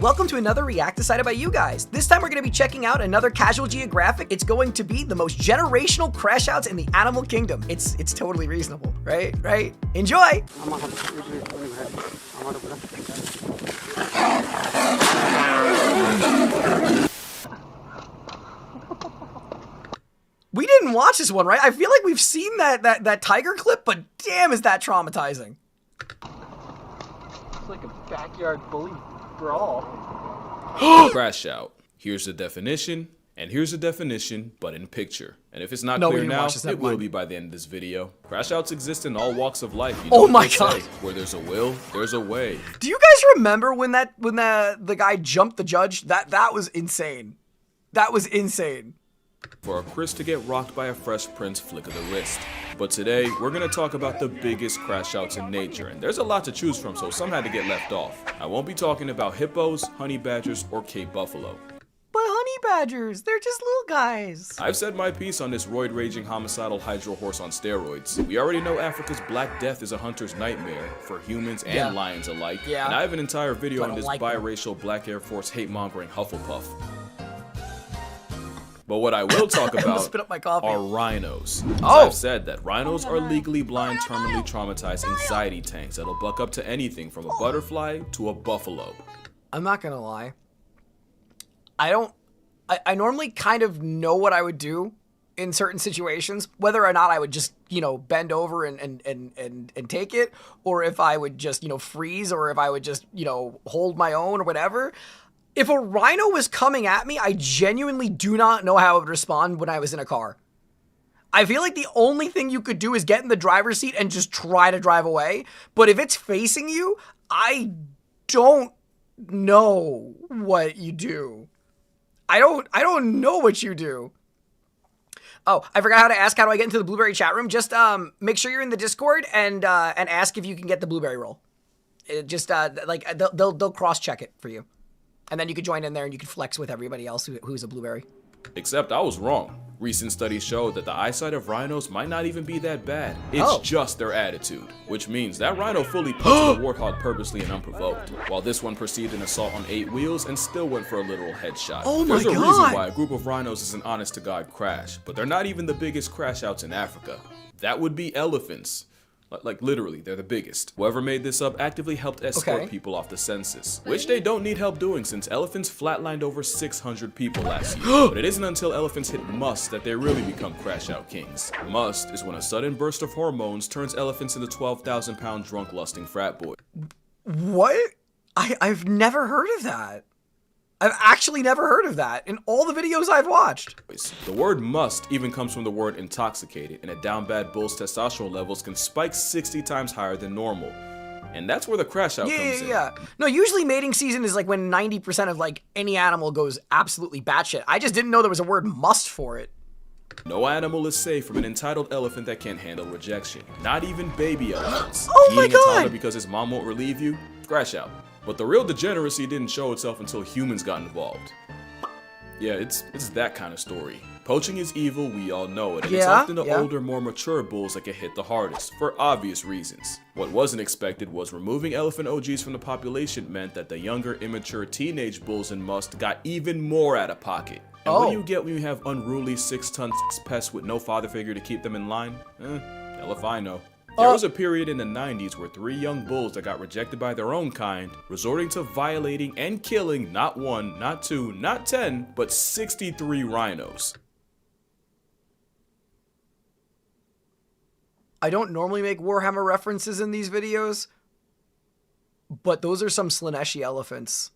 Welcome to another React decided by you guys. This time we're going to be checking out another Casual Geographic. It's going to be the most generational crash outs in the animal kingdom. It's totally reasonable, right? Enjoy! We didn't watch this one, right? I feel like we've seen that tiger clip, but damn is that traumatizing. It's like a backyard bully brawl. Crash out. Here's the definition, and here's the definition, but in picture. And if it's not No, clear now, it will be by the end of this video. Crash outs exist in all walks of life. You know oh my god! Where there's a will, there's a way. Do you guys remember when the guy jumped the judge? That was insane. That was insane. For a Chris to get rocked by a Fresh Prince flick of the wrist. But today, we're going to talk about the biggest crash outs in nature, and there's a lot to choose from, so some had to get left off. I won't be talking about hippos, honey badgers, or Cape buffalo. But honey badgers, they're just little guys. I've said my piece on this roid-raging homicidal hydro horse on steroids. We already know Africa's Black Death is a hunter's nightmare for humans and lions alike. Yeah. And I have an entire video on this biracial Black Air Force hate-mongering Hufflepuff. But what I will talk about are rhinos. I've said that rhinos are legally blind, terminally traumatized anxiety tanks that'll buck up to anything from a butterfly to a buffalo. I'm not gonna lie. I normally kind of know what I would do in certain situations, whether or not I would just, bend over and take it, or if I would just, freeze, or if I would just, hold my own or whatever. If a rhino was coming at me, I genuinely do not know how I would respond when I was in a car. I feel like the only thing you could do is get in the driver's seat and just try to drive away. But if it's facing you, I don't know what you do. I don't know what you do. Oh, I forgot how to ask. How do I get into the Blueberry chat room? Just make sure you're in the Discord and ask if you can get the Blueberry role. They'll cross-check it for you. And then you could join in there and you could flex with everybody else who's a blueberry. Except I was wrong. Recent studies show that the eyesight of rhinos might not even be that bad. It's just their attitude. Which means that rhino fully punched the warthog purposely and unprovoked. While this one perceived an assault on 8 wheels and still went for a literal headshot. Oh my god! There's a reason why a group of rhinos is an honest-to-God crash. But they're not even the biggest crash outs in Africa. That would be elephants. Like literally, they're the biggest. Whoever made this up actively helped escort people off the census, which they don't need help doing since elephants flatlined over 600 people last year. But it isn't until elephants hit must that they really become crash out kings. Must is when a sudden burst of hormones turns elephants into 12,000-pound drunk lusting frat boys. What? I've never heard of that. I've actually never heard of that in all the videos I've watched. The word must even comes from the word intoxicated, and a down bad bull's testosterone levels can spike 60 times higher than normal. And that's where the crash out comes in. Yeah. No, usually mating season is like when 90% of like any animal goes absolutely batshit. I just didn't know there was a word must for it. No animal is safe from an entitled elephant that can't handle rejection. Not even baby elephants. Oh my god! Being entitled because his mom won't relieve you? Crash out. But the real degeneracy didn't show itself until humans got involved. Yeah, it's that kind of story. Poaching is evil, we all know it, and it's often the older, more mature bulls that get hit the hardest, for obvious reasons. What wasn't expected was removing elephant OGs from the population meant that the younger, immature teenage bulls in must got even more out of pocket. And what do you get when you have unruly 6-ton pests with no father figure to keep them in line? Hell if I know. There was a period in the 90s where 3 young bulls that got rejected by their own kind, resorting to violating and killing not 1, not 2, not 10, but 63 rhinos. I don't normally make Warhammer references in these videos, but those are some Slaneshi elephants.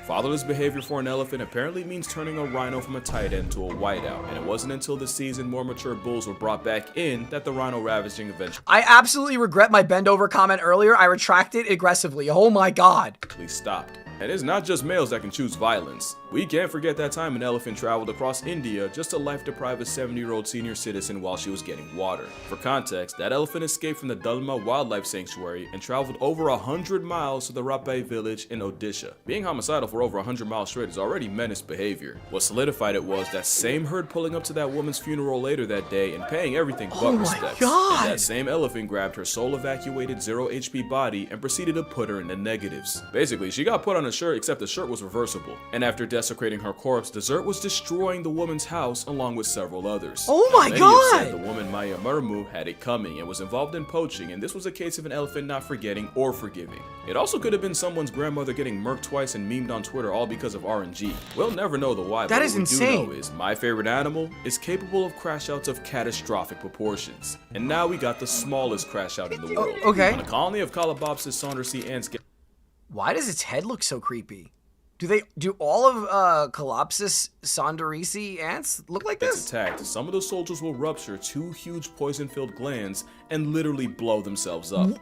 Fatherless behavior for an elephant apparently means turning a rhino from a tight end to a whiteout, and it wasn't until this season more mature bulls were brought back in that the rhino ravaging eventually I absolutely regret my bend over comment earlier. I retract it aggressively. Oh my god. stopped. And it's not just males that can choose violence. We can't forget that time an elephant traveled across India just to life-deprive a 70-year-old senior citizen while she was getting water. For context, that elephant escaped from the Dalma Wildlife Sanctuary and traveled over 100 miles to the Rapai village in Odisha. Being homicidal for over 100 miles straight is already menace behavior. What solidified it was that same herd pulling up to that woman's funeral later that day and paying everything but respect. And that same elephant grabbed her soul-evacuated 0 HP body and proceeded to put her in the negatives. Basically, she got put on on a shirt, except the shirt was reversible. And after desecrating her corpse, Dessert was destroying the woman's house along with several others. Oh my Many God! have said the woman Maya Murmu had it coming and was involved in poaching, and this was a case of an elephant not forgetting or forgiving. It also could have been someone's grandmother getting murked twice and memed on Twitter all because of RNG. We'll never know the why, That but is what we insane. do know is my favorite animal is capable of crash outs of catastrophic proportions. And now we got the smallest crash out in the world. Okay. When a colony of Calabopsis saundersii ants get Why does its head look so creepy? Do all of Calopsis saundersii ants look like this? attacked, some of the soldiers will rupture two huge poison-filled glands and literally blow themselves up.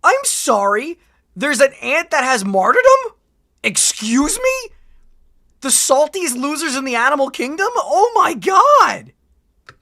I'm sorry? There's an ant that has martyrdom? Excuse me? The saltiest losers in the animal kingdom? Oh my god!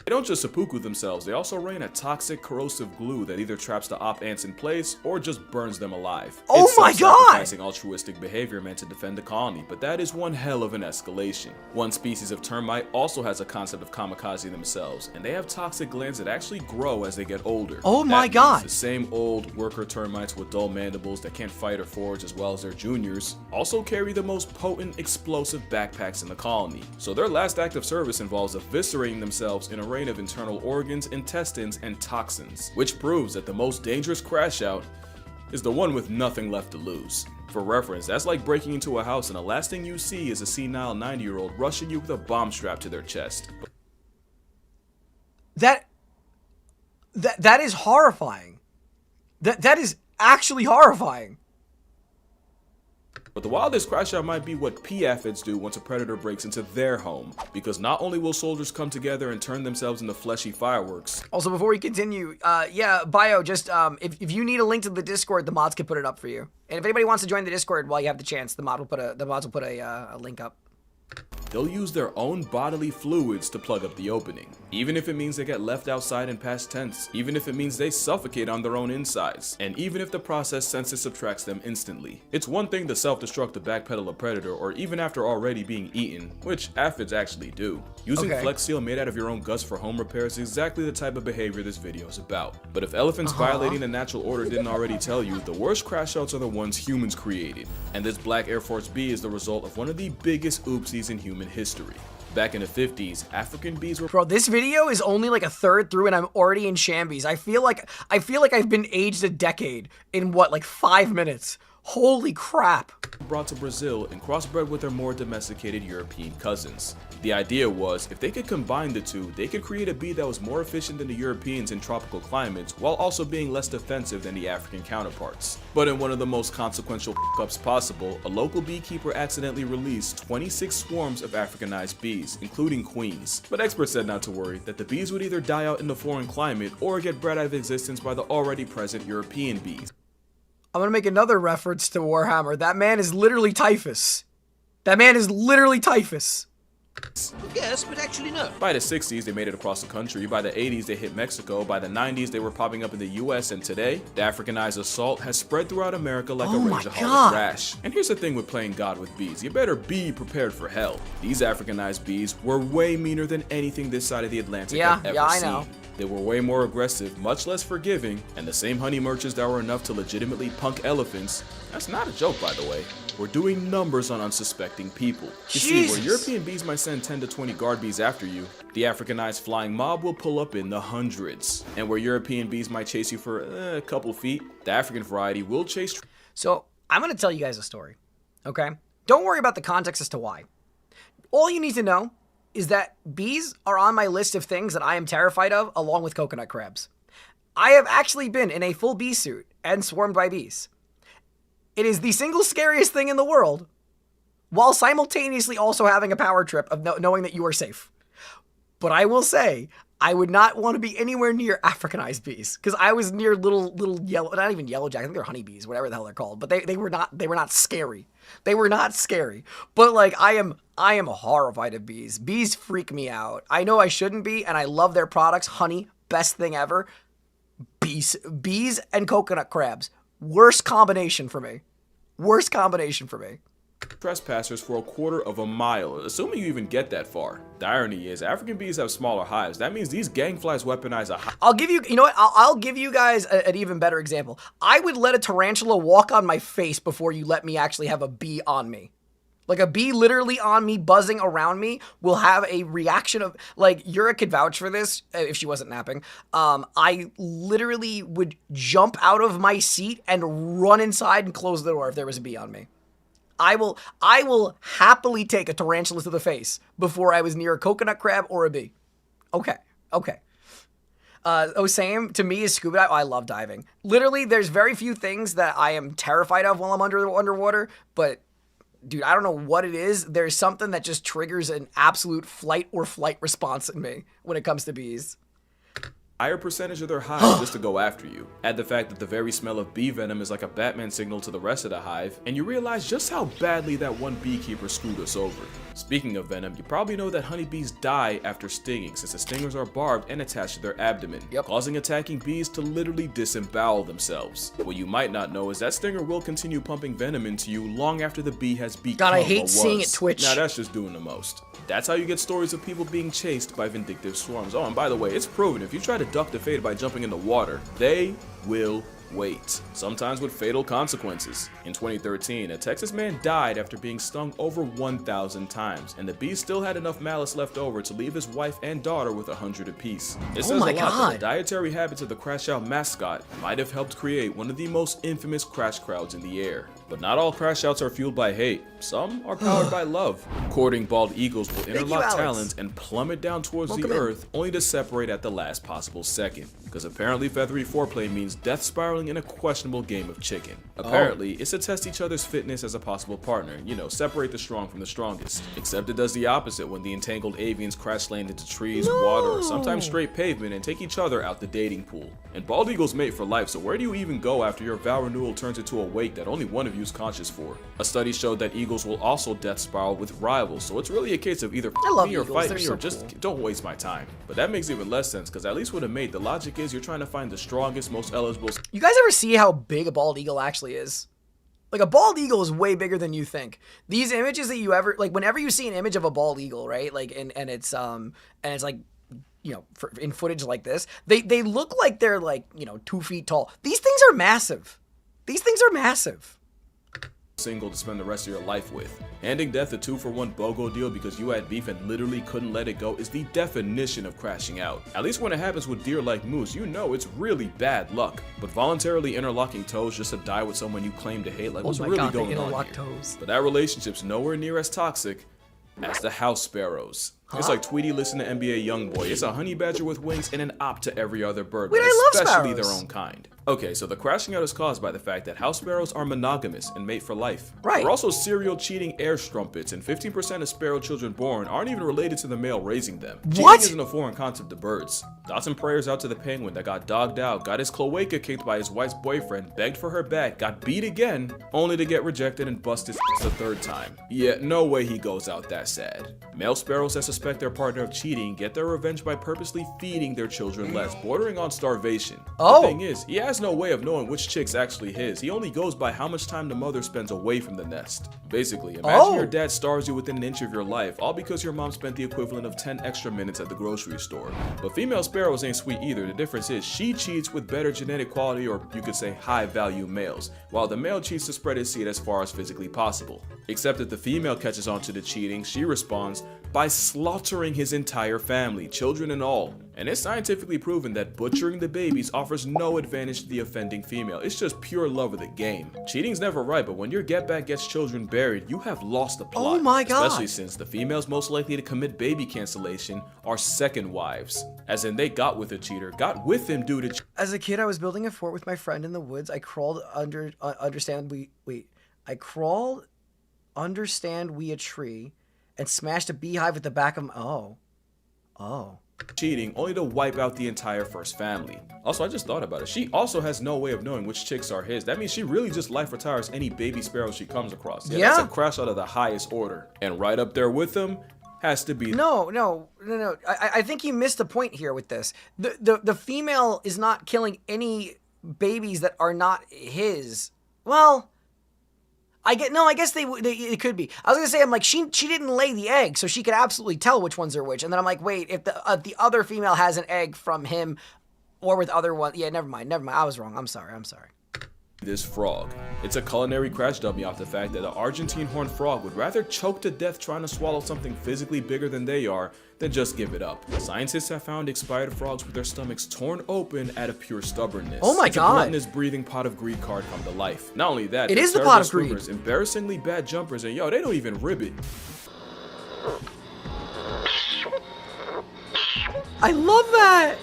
They don't just seppuku themselves, they also rain a toxic, corrosive glue that either traps the op ants in place or just burns them alive. Oh it's my God! self-sacrificing altruistic behavior meant to defend the colony, but that is one hell of an escalation. One species of termite also has a concept of kamikaze themselves, and they have toxic glands that actually grow as they get older. Oh my That God! means the same old worker termites with dull mandibles that can't fight or forage as well as their juniors also carry the most potent explosive backpacks in the colony. So their last act of service involves eviscerating themselves in a rain of internal organs, intestines, and toxins, which proves that the most dangerous crash out is the one with nothing left to lose. For reference, that's like breaking into a house and the last thing you see is a senile 90-year-old rushing you with a bomb strapped to their chest. That is horrifying. That is actually horrifying. But the wildest crash out might be what pea aphids do once a predator breaks into their home, because not only will soldiers come together and turn themselves into fleshy fireworks. Also, before we continue, yeah, Bio, just, if you need a link to the Discord, the mods can put it up for you. And if anybody wants to join the Discord while you have the chance, the mods will put a link up. They'll use their own bodily fluids to plug up the opening, even if it means they get left outside in past tense, even if it means they suffocate on their own insides, and even if the process senses subtracts them instantly. It's one thing to self-destruct to backpedal a predator, or even after already being eaten, which aphids actually do. Using Flex Seal made out of your own guts for home repair is exactly the type of behavior this video is about. But if elephants violating the natural order didn't already tell you, the worst crash outs are the ones humans created. And this black Air Force B is the result of one of the biggest oopsies in human history. Back in the 50s, African bees were— Bro, this video is only like a third through and I'm already in shambies. I feel like I've been aged a decade in what, like 5 minutes. Holy crap. brought to Brazil and crossbred with their more domesticated European cousins. The idea was, if they could combine the two, they could create a bee that was more efficient than the Europeans in tropical climates, while also being less defensive than the African counterparts. But in one of the most consequential f***ups possible, a local beekeeper accidentally released 26 swarms of Africanized bees, including queens. But experts said not to worry, that the bees would either die out in the foreign climate or get bred out of existence by the already present European bees. I'm gonna make another reference to Warhammer. That man is literally typhus. That man is literally typhus. Yes, but actually no. By the 60s, they made it across the country. By the 80s, they hit Mexico. By the 90s, they were popping up in the US. And today, the Africanized assault has spread throughout America like a rageaholic rash. And here's the thing with playing God with bees. You better be prepared for hell. These Africanized bees were way meaner than anything this side of the Atlantic had ever I seen. know. They were way more aggressive, much less forgiving, and the same honey merchants that were enough to legitimately punk elephants, that's not a joke by the way, were doing numbers on unsuspecting people. You see, where European bees might send 10 to 20 guard bees after you, the Africanized flying mob will pull up in the hundreds. And where European bees might chase you for a couple feet, the African variety will chase. So, I'm gonna tell you guys a story, okay? Don't worry about the context as to why. All you need to know is that bees are on my list of things that I am terrified of, along with coconut crabs. I have actually been in a full bee suit and swarmed by bees. It is the single scariest thing in the world, while simultaneously also having a power trip of knowing that you are safe. But I will say, I would not want to be anywhere near Africanized bees, because I was near little yellow, not even yellow jackets, I think they're honeybees, whatever the hell they're called, but they were not scary. They were not scary. But like, I am horrified of bees. Bees freak me out. I know I shouldn't be, and I love their products. Honey, best thing ever. Bees and coconut crabs. Worst combination for me. Worst combination for me. trespassers for a quarter of a mile, assuming you even get that far. The irony is, African bees have smaller hives. That means these gangflies weaponize a hive. I'll give you, you know what? I'll give you guys an even better example. I would let a tarantula walk on my face before you let me actually have a bee on me. Like a bee literally on me, buzzing around me, will have a reaction of, like, Yura could vouch for this if she wasn't napping. I literally would jump out of my seat and run inside and close the door if there was a bee on me. I will happily take a tarantula to the face before I was near a coconut crab or a bee. Okay. Same to me is scuba dive. I love diving. Literally, there's very few things that I am terrified of while I'm underwater, but dude, I don't know what it is. There's something that just triggers an absolute flight or flight response in me when it comes to bees. Higher percentage of their hive just to go after you. Add the fact that the very smell of bee venom is like a Batman signal to the rest of the hive, and you realize just how badly that one beekeeper screwed us over. Speaking of venom, you probably know that honeybees die after stinging, since the stingers are barbed and attached to their abdomen, causing attacking bees to literally disembowel themselves. What you might not know is that stinger will continue pumping venom into you long after the bee has become God, I hate seeing it twitch. Now that's just doing the most. That's how you get stories of people being chased by vindictive swarms. Oh, and by the way, it's proven if you try to duck the fate by jumping in the water, they will wait, sometimes with fatal consequences. In 2013, a Texas man died after being stung over 1,000 times, and the bee still had enough malice left over to leave his wife and daughter with 100 apiece. It says a lot that the dietary habits of the Crash Out mascot might have helped create one of the most infamous crash crowds in the air. But not all crash outs are fueled by hate. Some are powered by love. Courting bald eagles will interlock talons and plummet down towards the earth, only to separate at the last possible second. Because apparently feathery foreplay means death spiraling in a questionable game of chicken. Apparently, it's to test each other's fitness as a possible partner. You know, separate the strong from the strongest. Except it does the opposite when the entangled avians crash land into trees, water, or sometimes straight pavement and take each other out the dating pool. And bald eagles mate for life, so where do you even go after your vow renewal turns into a wake that only one of you is conscious for? A study showed that eagles will also death spiral with rivals, so it's really a case of either me or fight me or just don't waste my time. But that makes even less sense, because at least with a mate, the logic is you're trying to find the strongest, most eligible. You guys ever see how big a bald eagle actually is? Like, a bald eagle is way bigger than you think. These images that you ever, like, whenever you see an image of a bald eagle, right? Like, and it's like, you know, in footage like this, they look like they're like, you know, 2 feet tall. These things are massive. These things are massive. Single to spend the rest of your life with. Handing death a 2-for-1 BOGO deal because you had beef and literally couldn't let it go is the definition of crashing out. At least when it happens with deer like moose, you know it's really bad luck. But voluntarily interlocking toes just to die with someone you claim to hate, like what's really going on here? But that relationship's nowhere near as toxic as the house sparrows. It's like Tweety listening to NBA Youngboy. It's a honey badger with wings and an op to every other bird, but especially their own kind. Okay, so the crashing out is caused by the fact that house sparrows are monogamous and mate for life. They're also serial cheating air strumpets, and 15% of sparrow children born aren't even related to the male raising them. Cheating isn't a foreign concept to birds. Thoughts and prayers out to the penguin that got dogged out, got his cloaca kicked by his wife's boyfriend, begged for her back, got beat again, only to get rejected and busted the third time. Yeah, no way he goes out that sad. Male sparrows that suspect their partner of cheating get their revenge by purposely feeding their children less, bordering on starvation. The thing is, he has no way of knowing which chick's actually his. He only goes by how much time the mother spends away from the nest. Basically, imagine your dad starves you within an inch of your life, all because your mom spent the equivalent of 10 extra minutes at the grocery store. But female sparrows ain't sweet either. The difference is she cheats with better genetic quality, or you could say high value males, while the male cheats to spread his seed as far as physically possible. Except that the female catches on to the cheating, she responds by slaughtering his entire family, children and all. And it's scientifically proven that butchering the babies offers no advantage to the offending female. It's just pure love of the game. Cheating's never right, but when your get back gets children buried, you have lost the plot. Oh my god. Especially since the females most likely to commit baby cancellation are second wives. As in, they got with a cheater, got with him due to As a kid, I was building a fort with my friend in the woods. I crawled under a tree and smashed a beehive at the back of my cheating, only to wipe out the entire first family. Also, I just thought about it. She also has no way of knowing which chicks are his. That means she really just life retires any baby sparrow she comes across. Yeah, that's a crash out of the highest order. And right up there with them has to be No. I think you missed the point here with this. The female is not killing any babies that are not his. Well, I guess it could be. I was gonna say, I'm like, she didn't lay the egg, so she could absolutely tell which ones are which. And then I'm like, wait, if the other female has an egg from him, or with other one, yeah, never mind. I was wrong. I'm sorry. This frog. It's a culinary crash dummy off the fact that the Argentine horned frog would rather choke to death trying to swallow something physically bigger than they are than just give it up. Scientists have found expired frogs with their stomachs torn open out of pure stubbornness. Oh my it's God. A gluttonous breathing pot of greed card come to life. Not only that, it is the terrible pot of greed. swimmers, embarrassingly bad jumpers, and they don't even rib it. I love that.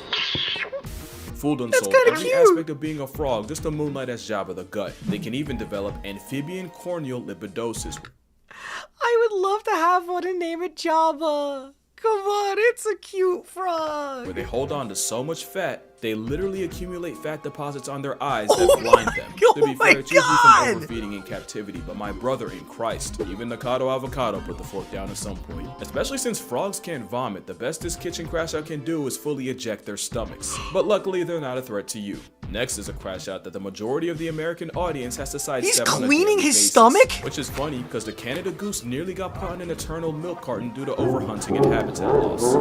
Fooled and That's sold kinda every cute. aspect of being a frog just to moonlight as Jabba the Gut. They can even develop amphibian corneal lipidosis. I would love to have one and name it Jabba. Come on, it's a cute frog. Where they hold on to so much fat, they literally accumulate fat deposits on their eyes that blind them. To be fair, it's usually from overfeeding in captivity, but my brother in Christ, even Nakado Avocado put the fork down at some point. Especially since frogs can't vomit, the best this kitchen crash out can do is fully eject their stomachs. But luckily, they're not a threat to you. Next is a crash out that the majority of the American audience has to sidestep. He's on a cleaning daily his basis, stomach? which is funny because the Canada goose nearly got put on an eternal milk carton due to overhunting and habitat loss.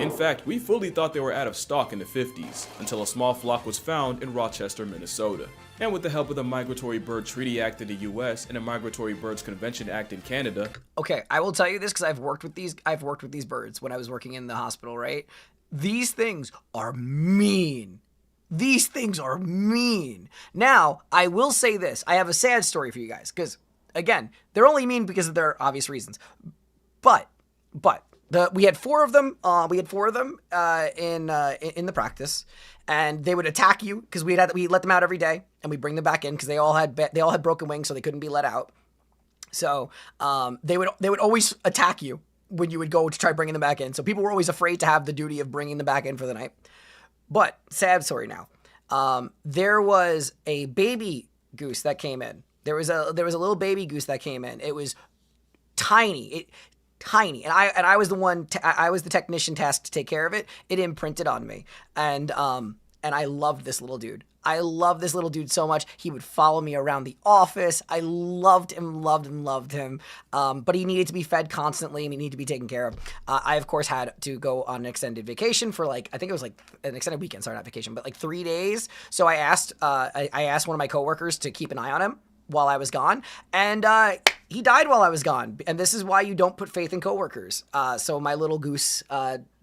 In fact, we fully thought they were out of stock in the 50s, until a small flock was found in Rochester, Minnesota. And with the help of the Migratory Bird Treaty Act in the US and the Migratory Birds Convention Act in Canada. Okay, I will tell you this because I've worked with these birds when I was working in the hospital, right? These things are mean. These things are mean. Now, I will say this. I have a sad story for you guys because, again, they're only mean because of their obvious reasons. But we had four of them. In the practice, and they would attack you because we let them out every day, and we bring them back in because they all had broken wings, so they couldn't be let out. So they would always attack you when you would go to try bringing them back in. So people were always afraid to have the duty of bringing them back in for the night. But sad story now. There was a baby goose that came in. There was a little baby goose that came in. It was tiny. And I was I was the technician tasked to take care of it. It imprinted on me. And I loved this little dude. I love this little dude so much. He would follow me around the office. I loved him. But he needed to be fed constantly and he needed to be taken care of. I, of course, had to go on an extended vacation for I think it was an extended weekend. Sorry, not vacation, but 3 days. So I asked one of my coworkers to keep an eye on him while I was gone. And he died while I was gone. And this is why you don't put faith in coworkers. So my little goose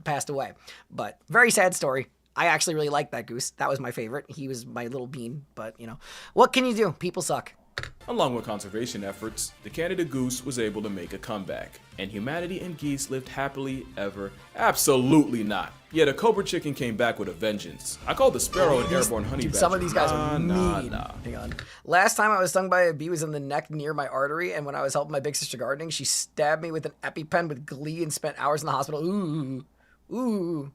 passed away. But very sad story. I actually really liked that goose. That was my favorite. He was my little bean, but what can you do? People suck. Along with conservation efforts, the Canada goose was able to make a comeback, and humanity and geese lived happily ever. Absolutely not. Yet a cobra chicken came back with a vengeance. I called the sparrow an airborne honey badger. Some of these guys are mean. Nah. Hang on. Last time I was stung by a bee was in the neck near my artery, and when I was helping my big sister gardening, she stabbed me with an EpiPen with glee and spent hours in the hospital. Ooh.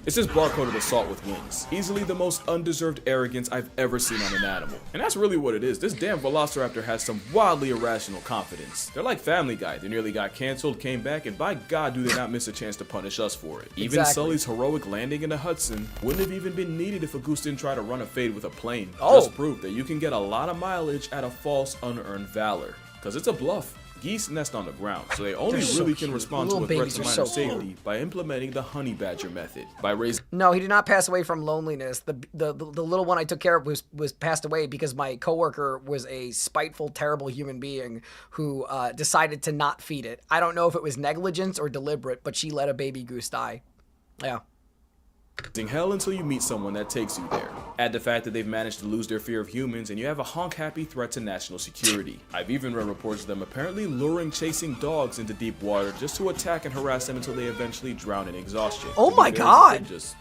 It's this barcoded assault with wings. Easily the most undeserved arrogance I've ever seen on an animal. And that's really what it is. This damn velociraptor has some wildly irrational confidence. They're like Family Guy. They nearly got canceled, came back, and by God do they not miss a chance to punish us for it. Even Exactly. Sully's heroic landing in the Hudson wouldn't have even been needed if a goose didn't try to run a fade with a plane. Just proof that you can get a lot of mileage at a false, unearned valor. Because it's a bluff. Geese nest on the ground, so they only really can respond to a threat to minor safety by implementing the honey badger method. By raising. No, he did not pass away from loneliness. The little one I took care of was passed away because my coworker was a spiteful, terrible human being who decided to not feed it. I don't know if it was negligence or deliberate, but she let a baby goose die. Yeah. Hell until you meet someone that takes you there. Add the fact that they've managed to lose their fear of humans and you have a honk-happy threat to national security. I've even read reports of them apparently luring chasing dogs into deep water just to attack and harass them until they eventually drown in exhaustion. Oh my God! Just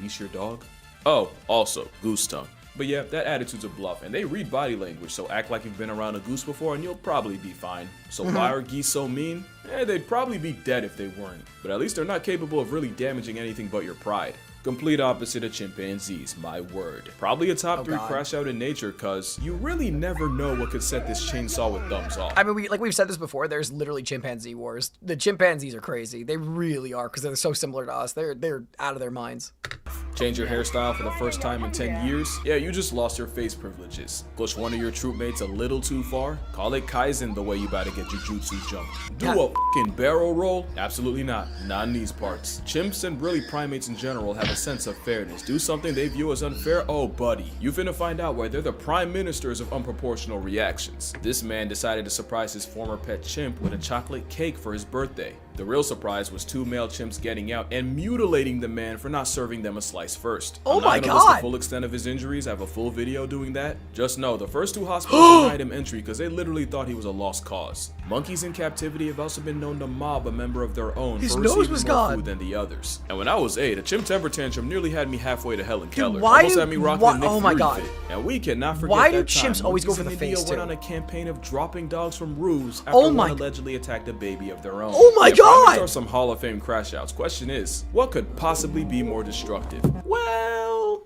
leash your dog? Oh, also, goose tongue. But yeah, that attitude's a bluff, and they read body language, so act like you've been around a goose before and you'll probably be fine. So why are geese so mean? They'd probably be dead if they weren't. But at least they're not capable of really damaging anything but your pride. Complete opposite of chimpanzees, my word. Probably a top 3 crash out in nature, cause you really never know what could set this chainsaw with thumbs off. I mean, we've said this before, there's literally chimpanzee wars. The chimpanzees are crazy. They really are, because they're so similar to us. They're out of their minds. Change your hairstyle for the first time in 10 years? Yeah, you just lost your face privileges. Push one of your troopmates a little too far? Call it Kaizen the way you about to get your jutsu jumped. Do a fucking barrel roll? Absolutely not. Not in these parts. Chimps and really primates in general have a sense of fairness. Do something they view as unfair? Oh buddy, you finna find out why they're the prime ministers of unproportional reactions. This man decided to surprise his former pet chimp with a chocolate cake for his birthday. The real surprise was 2 male chimps getting out and mutilating the man for not serving them a slice first. Oh my God! I'm not gonna list the full extent of his injuries. I have a full video doing that. Just know the first 2 hospitals denied him entry because they literally thought he was a lost cause. Monkeys in captivity have also been known to mob a member of their own for receiving more food than the others. And when I was 8, a chimp temper tantrum nearly had me halfway to Helen Keller. Almost had me rocking a Nick Fury fit. And we cannot forget why that do chimps always go for the face too? went on a campaign of dropping dogs from roofs after one allegedly attacked a baby of their own. Oh my God! These are some Hall of Fame crash outs. Question is, what could possibly be more destructive? Well,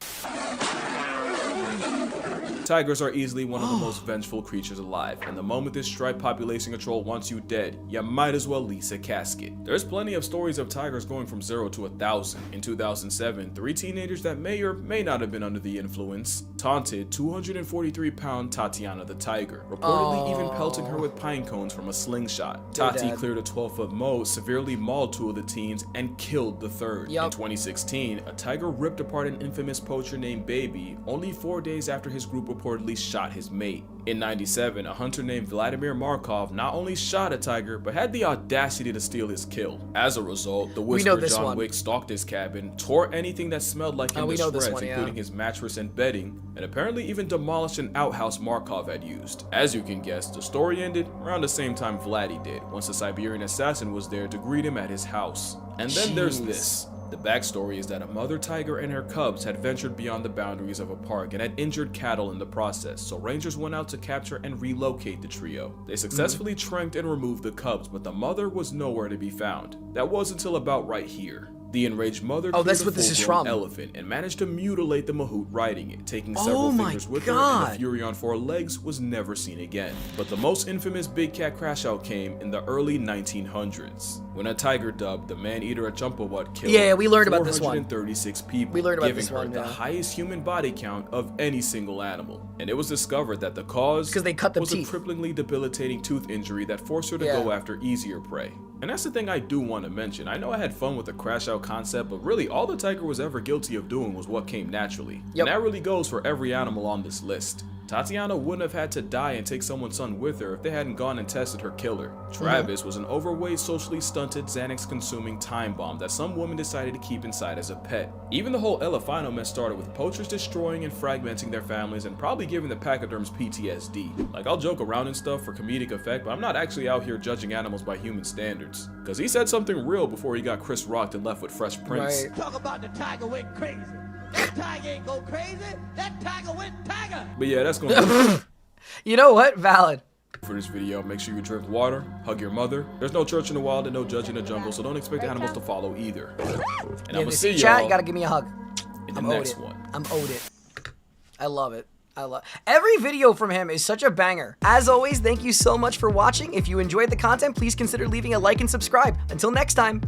tigers are easily one of the most vengeful creatures alive, and the moment this striped population control wants you dead, you might as well lease a casket. There's plenty of stories of tigers going from 0 to 1,000. In 2007, 3 teenagers that may or may not have been under the influence taunted 243-pound Tatiana the tiger, reportedly even pelting her with pine cones from a slingshot. Tati cleared a 12-foot moat, severely mauled 2 of the teens, and killed the third. In 2016, a tiger ripped apart an infamous poacher named Baby only 4 days after his group reportedly shot his mate. In 97, a hunter named Vladimir Markov not only shot a tiger, but had the audacity to steal his kill. As a result, the Whisperer John Wick stalked his cabin, tore anything that smelled like him to shreds, including his mattress and bedding, and apparently even demolished an outhouse Markov had used. As you can guess, the story ended around the same time Vladdy did, once the Siberian assassin was there to greet him at his house. And then there's this. The backstory is that a mother tiger and her cubs had ventured beyond the boundaries of a park and had injured cattle in the process, so rangers went out to capture and relocate the trio. They successfully tranked and removed the cubs, but the mother was nowhere to be found. That was until about right here. The enraged mother killed a full-grown elephant and managed to mutilate the mahout riding it, taking several fingers with her, and the fury on 4 legs was never seen again. But the most infamous big cat crash out came in the early 1900s, when a tiger dubbed the man-eater at Chumpawat killed we learned about this one. 436 people, giving her the highest human body count of any single animal. And it was discovered that the cause was a cripplingly debilitating tooth injury that forced her to go after easier prey. And that's the thing I do want to mention. I know I had fun with the crash out concept, but really all the tiger was ever guilty of doing was what came naturally. And that really goes for every animal on this list. Tatiana wouldn't have had to die and take someone's son with her if they hadn't gone and tested her killer. Travis was an overweight, socially stunted, Xanax-consuming time bomb that some woman decided to keep inside as a pet. Even the whole Elefino mess started with poachers destroying and fragmenting their families and probably giving the pachyderms PTSD. Like, I'll joke around and stuff for comedic effect, but I'm not actually out here judging animals by human standards. Cause he said something real before he got Chris rocked and left with Fresh Prince. Talk about the tiger went crazy. That tiger ain't go crazy. That tiger went tiger. But yeah, that's gonna You know what? Valid. For this video, make sure you drink water, hug your mother. There's no church in the wild and no judge in the jungle, so don't expect animals to follow either. And I'm gonna see y'all. You gotta give me a hug. In the next one. I'm owed it. I love it. Every video from him is such a banger. As always, thank you so much for watching. If you enjoyed the content, please consider leaving a like and subscribe. Until next time.